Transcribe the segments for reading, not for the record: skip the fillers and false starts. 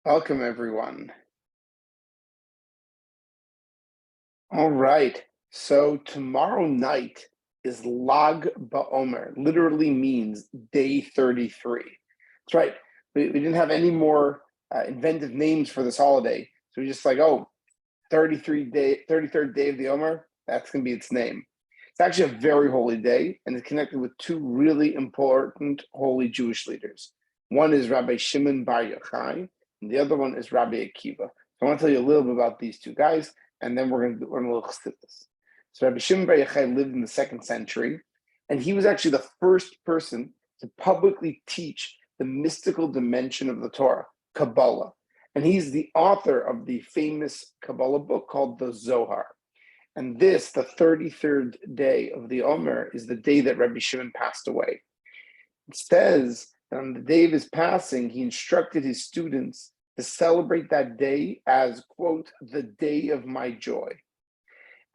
Welcome, everyone. All right. So tomorrow night is Lag BaOmer. Literally means day 33. That's right. We didn't have any more inventive names for this holiday. So we just 33rd day of the Omer. That's going to be its name. It's actually a very holy day, and it's connected with two really important holy Jewish leaders. One is Rabbi Shimon Bar Yochai, and the other one is Rabbi Akiva. So I want to tell you a little bit about these two guys, and then we're going to learn a little Chassidus. So Rabbi Shimon Bar Yochai lived in the 2nd century, and he was actually the first person to publicly teach the mystical dimension of the Torah, Kabbalah. And he's the author of the famous Kabbalah book called the Zohar. And this, the 33rd day of the Omer, is the day that Rabbi Shimon passed away. It says that on the day of his passing, he instructed his students to celebrate that day as, quote, the day of my joy.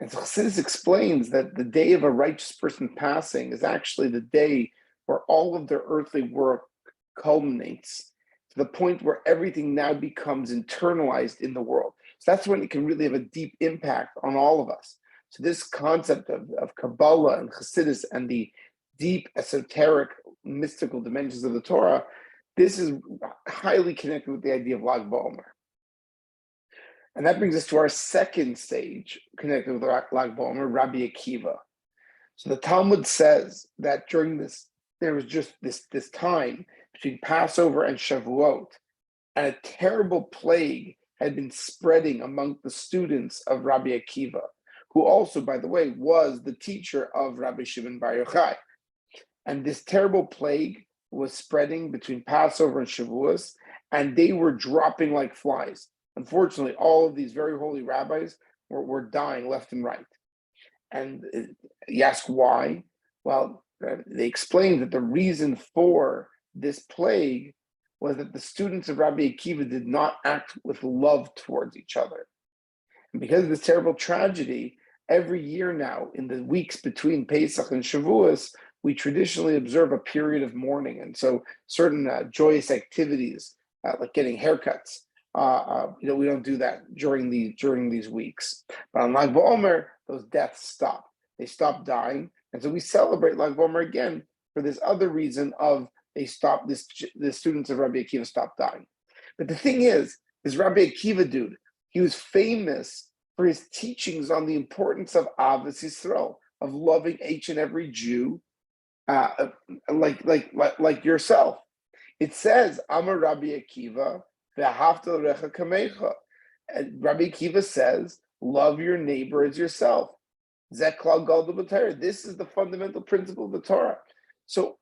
And so Chassidus explains that the day of a righteous person passing is actually the day where all of their earthly work culminates to the point where everything now becomes internalized in the world. So that's when it can really have a deep impact on all of us. So this concept of Kabbalah and Chassidus and the deep esoteric mystical dimensions of the Torah, this is highly connected with the idea of Lag BaOmer. And that brings us to our second stage connected with Lag BaOmer, Rabbi Akiva. So the Talmud says that during this, there was just this time between Passover and Shavuot, and a terrible plague had been spreading among the students of Rabbi Akiva, who also, by the way, was the teacher of Rabbi Shimon Bar Yochai. And this terrible plague was spreading between Passover and Shavuos, and they were dropping like flies. Unfortunately, all of these very holy rabbis were dying left and right. And you ask why? Well, they explained that the reason for this plague was that the students of Rabbi Akiva did not act with love towards each other. And because of this terrible tragedy, every year now, in the weeks between Pesach and Shavuos, we traditionally observe a period of mourning. And so certain joyous activities, like getting haircuts, we don't do that during these weeks. But on Lag BaOmer, those deaths stop. They stop dying. And so we celebrate Lag BaOmer again for this other reason of the students of Rabbi Akiva stopped dying. But the thing is, this Rabbi Akiva dude, he was famous for his teachings on the importance of Avos Yisrael, of loving each and every Jew, like yourself. It says, Amar Rabbi Akiva, Ve'ahavta l'recha kamecha. And Rabbi Akiva says, love your neighbor as yourself. Zeklal Gadol b'Torah. This is the fundamental principle of the Torah. So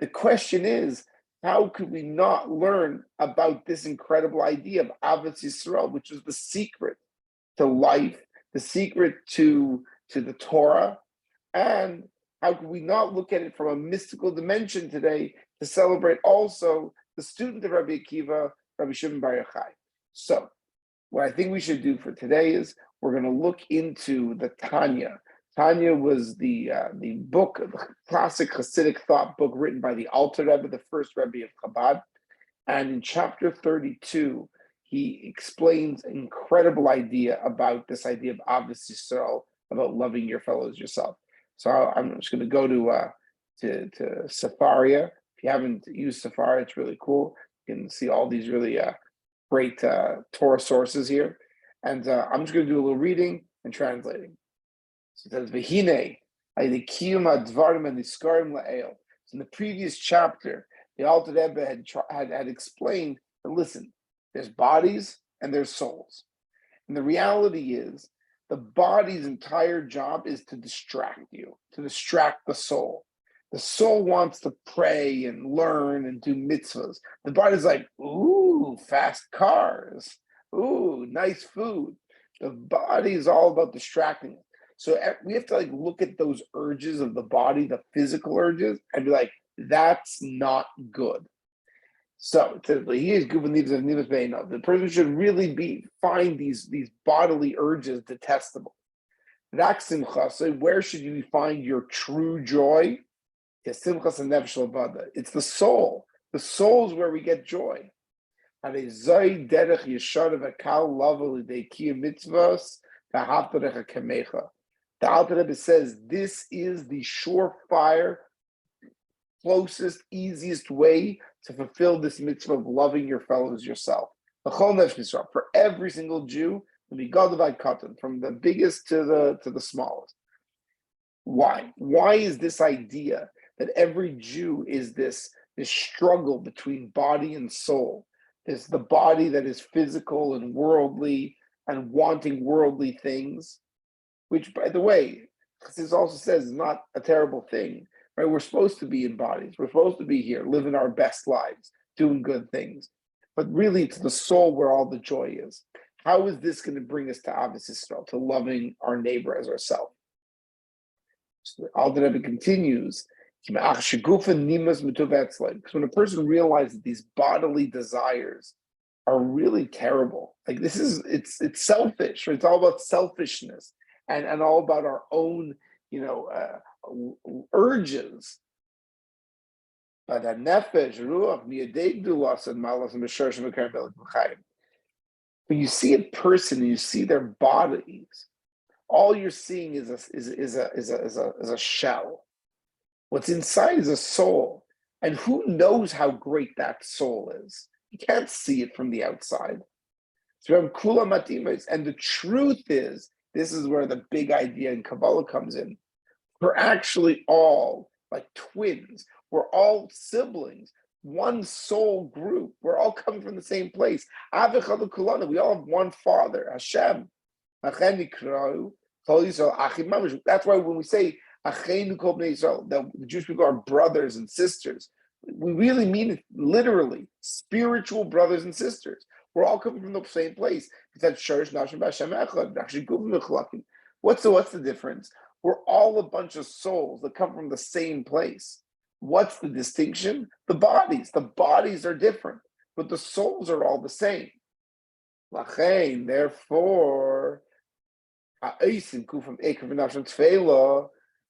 the question is, how could we not learn about this incredible idea of Avos Yisrael, which is the secret to life, the secret to the Torah, and how could we not look at it from a mystical dimension today to celebrate also the student of Rabbi Akiva, Rabbi Shimon Bar Yochai? So what I think we should do for today is we're going to look into the Tanya. Tanya was the book, the classic Hasidic thought book written by the Alter Rebbe, the first Rebbe of Chabad. And in chapter 32, he explains an incredible idea about this idea of Avos Yisrael, about loving your fellows yourself. So I'm just going to go to Sefaria. If you haven't used Sefaria, it's really cool. You can see all these really great Torah sources here. And I'm just going to do a little reading and translating. So it says, V'hinei, ha'elikiyum ha'dvarim ha'niskarim la'el. So in the previous chapter, the Alter Rebbe had explained that, listen, there's bodies and there's souls. And the reality is, the body's entire job is to distract you, to distract the soul. The soul wants to pray and learn and do mitzvahs. The body's like, ooh, fast cars. Ooh, nice food. The body is all about distracting it. So we have to look at those urges of the body, the physical urges, and be like, that's not good. So it says, he is good when the person should really find these bodily urges detestable. Where should you find your true joy? It's the soul. The soul is where we get joy. Harei derech yeshar v'kal lava l'dei kiyum mitzvos v'havtarecha kamecha. The Alter Rebbe says this is the surefire, closest, easiest way to fulfill this mitzvah of loving your fellows yourself. For every single Jew, from the biggest to the smallest. Why? Why is this idea that every Jew is this struggle between body and soul? There's the body that is physical and worldly and wanting worldly things, which, by the way, Chassidus also says is not a terrible thing, right? We're supposed to be in bodies. We're supposed to be here, living our best lives, doing good things. But really, it's the soul where all the joy is. How is this going to bring us to Ahavas Yisrael, to loving our neighbor as ourselves? So the Alter Rebbe continues, because when a person realizes that these bodily desires are really terrible, like it's selfish, right? It's all about selfishness and all about our own, urges. But when you see a person and you see their bodies, all you're seeing is a shell. What's inside is a soul, and who knows how great that soul is? You can't see it from the outside. And the truth is, this is where the big idea in Kabbalah comes in. We're actually all like twins. We're all siblings, one soul group. We're all coming from the same place. We all have one Father, Hashem. That's why when we say that the Jewish people are brothers and sisters, we really mean it literally, spiritual brothers and sisters. We're all coming from the same place. What's the difference? We're all a bunch of souls that come from the same place. What's the distinction? The bodies. The bodies are different, but the souls are all the same. Therefore,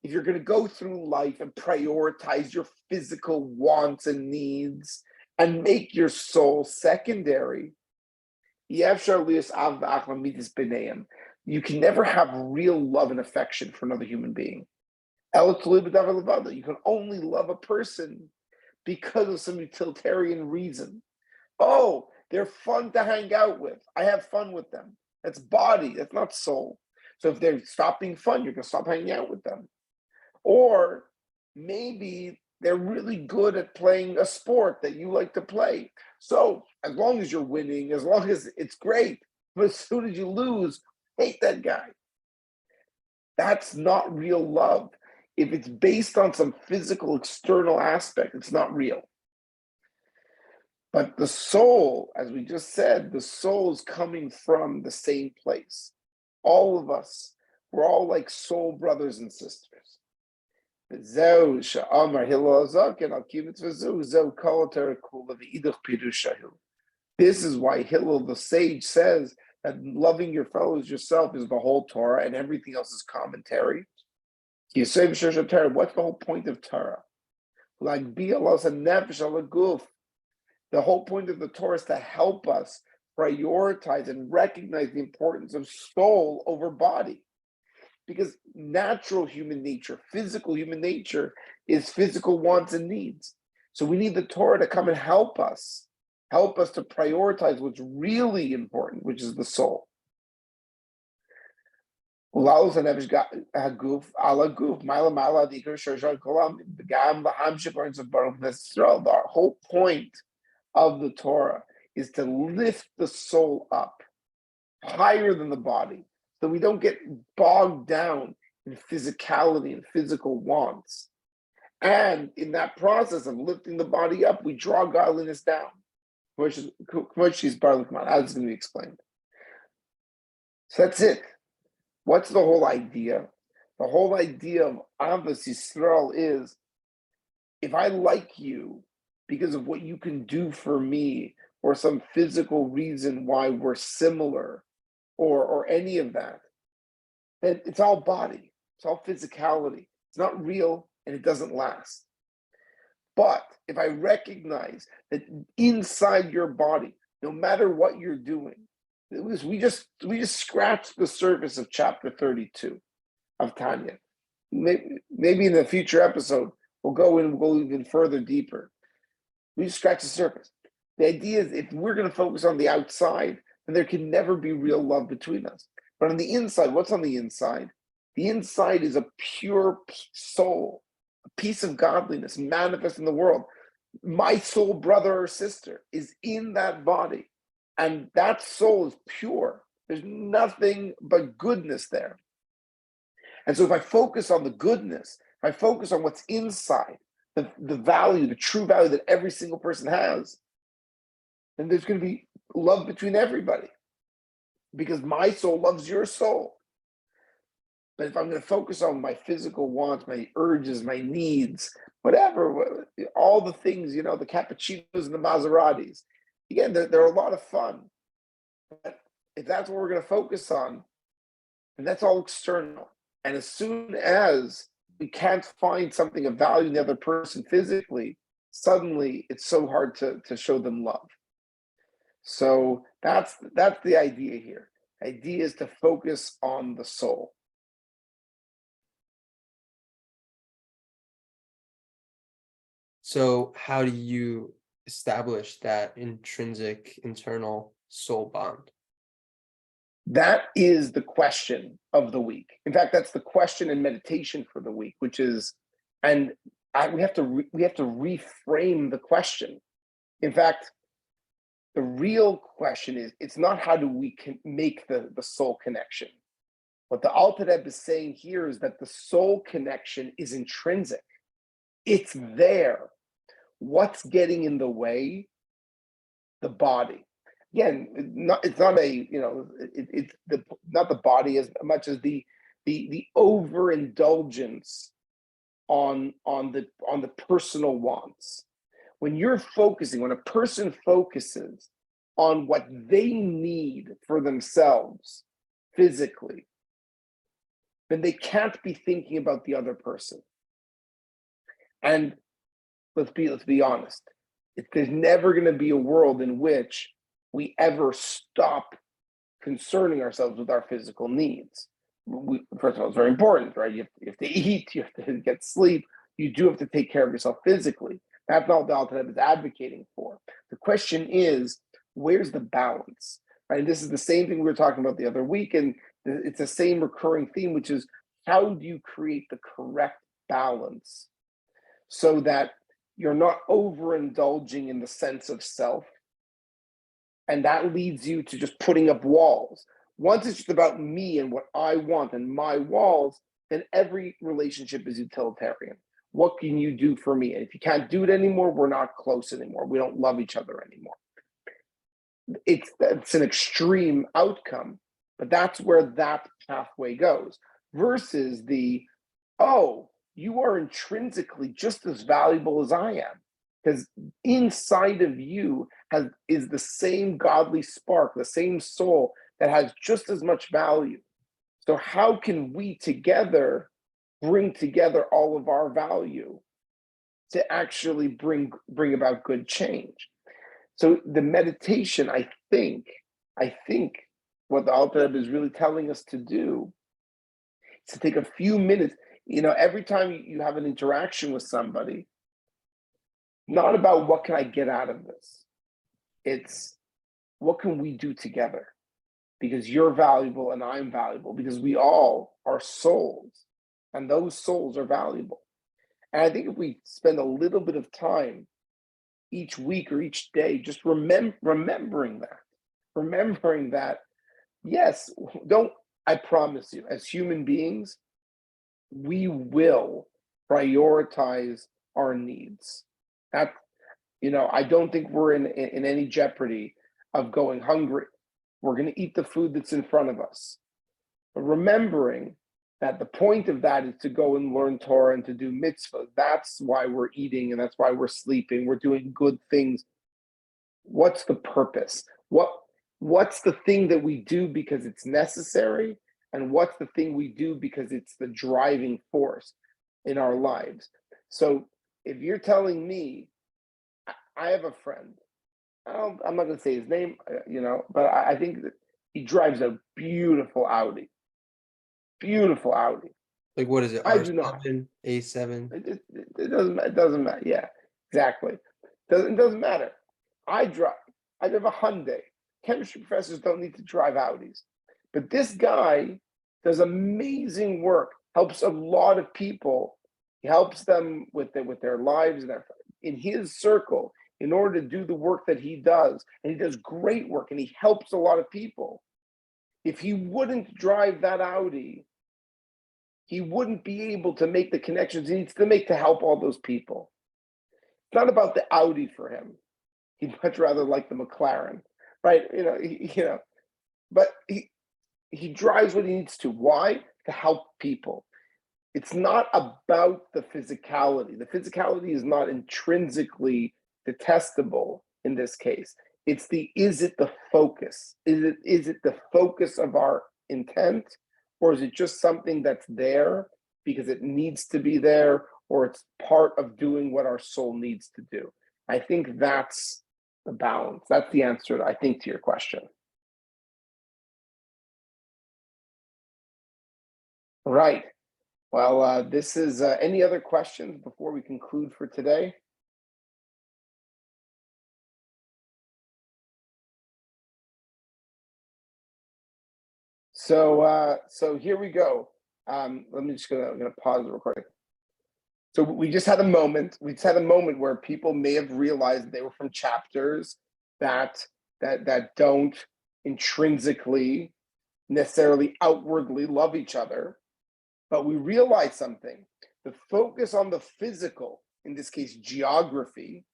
if you're going to go through life and prioritize your physical wants and needs and make your soul secondary, you can never have real love and affection for another human being. You can only love a person because of some utilitarian reason. Oh, they're fun to hang out with. I have fun with them. That's body, that's not soul. So if they stop being fun, you're going to stop hanging out with them. Or maybe they're really good at playing a sport that you like to play. So as long as you're winning, as long as it's great, but as soon as you lose, hate that guy. That's not real love. If it's based on some physical external aspect, it's not real. But the soul, as we just said, the soul is coming from the same place. All of us, we're all like soul brothers and sisters. This is why Hillel the sage says that loving your fellows yourself is the whole Torah and everything else is commentary. What's the whole point of Torah? The whole point of the Torah is to help us prioritize and recognize the importance of soul over body. Because natural human nature, physical human nature, is physical wants and needs. So we need the Torah to come and help us to prioritize what's really important, which is the soul. The whole point of the Torah is to lift the soul up higher than the body, so we don't get bogged down in physicality and physical wants. And in that process of lifting the body up, we draw godliness down. As it's going to be explained. So that's it. What's the whole idea? The whole idea of Ahavas Yisrael is, if I like you because of what you can do for me, or some physical reason why we're similar, or any of that, then it's all body, it's all physicality. It's not real and it doesn't last. But if I recognize that inside your body, no matter what you're doing. We just scratched the surface of chapter 32 of Tanya. Maybe in the future episode, we'll go even further deeper. We just scratch the surface. The idea is if we're going to focus on the outside, then there can never be real love between us. But on the inside, what's on the inside? The inside is a pure soul, a piece of godliness manifest in the world. My soul brother or sister is in that body, and that soul is pure. There's nothing but goodness there. And so if I focus on the goodness, if I focus on what's inside, the value, the true value that every single person has, then there's going to be love between everybody, because my soul loves your soul. But if I'm going to focus on my physical wants, my urges, my needs, whatever, all the things, the cappuccinos and the Maseratis, again, they're a lot of fun. But if that's what we're going to focus on, then that's all external. And as soon as we can't find something of value in the other person physically, suddenly it's so hard to show them love. So that's the idea here. The idea is to focus on the soul. So how do you establish that intrinsic internal soul bond? That is the question of the week. In fact, that's the question and meditation for the week, which is, we have to reframe the question. In fact, the real question is, it's not how do we make the soul connection. What the Alter Rebbe is saying here is that the soul connection is intrinsic. It's there. What's getting in the way? The body. Again, it's not not the body as much as the overindulgence on the personal wants. When a person focuses on what they need for themselves physically, then they can't be thinking about the other person. And let's be honest. There's never going to be a world in which we ever stop concerning ourselves with our physical needs. First of all, it's very important, right? You have to eat, you have to get sleep. You do have to take care of yourself physically. That's not what the Alter Rebbe is advocating for. The question is, where's the balance? Right? And this is the same thing we were talking about the other week, and it's the same recurring theme, which is how do you create the correct balance so that you're not overindulging in the sense of self, and that leads you to just putting up walls. Once it's just about me and what I want and my walls, then every relationship is utilitarian. What can you do for me? And if you can't do it anymore, we're not close anymore. We don't love each other anymore. It's an extreme outcome, but that's where that pathway goes. Versus you are intrinsically just as valuable as I am, because inside of you is the same godly spark, the same soul that has just as much value. So how can we together bring together all of our value to actually bring about good change? So the meditation, I think what the Alter Rebbe is really telling us to do is to take a few minutes. Every time you have an interaction with somebody, not about what can I get out of this. It's what can we do together? Because you're valuable and I'm valuable, because we all are souls, and those souls are valuable. And I think if we spend a little bit of time each week or each day just remembering that, yes, I promise you, as human beings, we will prioritize our needs. That, I don't think we're in any jeopardy of going hungry. We're going to eat the food that's in front of us. But remembering that the point of that is to go and learn Torah and to do mitzvah. That's why we're eating and that's why we're sleeping. We're doing good things. What's the purpose? What's the thing that we do because it's necessary? And what's the thing we do because it's the driving force in our lives? So if you're telling me, I have a friend I'm not going to say his name, but I think that he drives a beautiful Audi. Beautiful Audi. Like what is it? I do not. R7, A7? It doesn't matter. Yeah, exactly. It doesn't matter. I drive. I drive a Hyundai. Chemistry professors don't need to drive Audis, but this guy does amazing work. Helps a lot of people. He helps them with their lives and in his circle in order to do the work that he does, and he does great work, and he helps a lot of people. If he wouldn't drive that Audi, he wouldn't be able to make the connections he needs to make to help all those people. It's not about the Audi for him. He'd much rather like the McLaren, right? But he drives what he needs to. Why? To help people. It's not about the physicality. The physicality is not intrinsically detestable in this case. It's is it the focus? Is it the focus of our intent? Or is it just something that's there because it needs to be there, or it's part of doing what our soul needs to do? I think that's the balance. That's the answer, I think, to your question. Right. Well, this is any other questions before we conclude for today? So here we go. Let me just gonna pause the recording. So we just had a moment. We just had a moment where people may have realized they were from chapters that don't intrinsically, necessarily outwardly love each other, but we realized something. The focus on the physical, in this case, geography,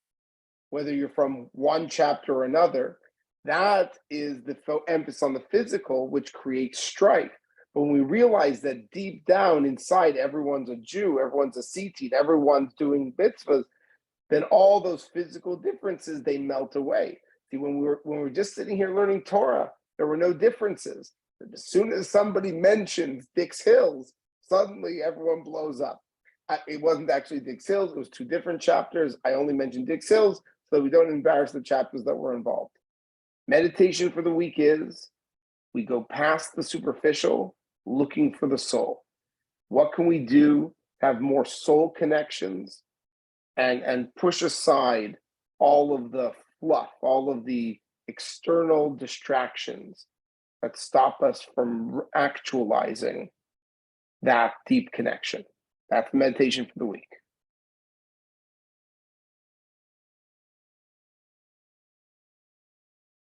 whether you're from one chapter or another, that is the emphasis on the physical, which creates strife. But when we realize that deep down inside, everyone's a Jew, everyone's a CTeen, everyone's doing mitzvahs, then all those physical differences, they melt away. See, when we were just sitting here learning Torah, there were no differences. But as soon as somebody mentions Dix Hills, suddenly everyone blows up. It wasn't actually Dix Hills, it was two different chapters. I only mentioned Dix Hills so that we don't embarrass the chapters that were involved. Meditation for the week is we go past the superficial, looking for the soul. What can we do to have more soul connections and push aside all of the fluff, all of the external distractions that stop us from actualizing that deep connection? That's meditation for the week.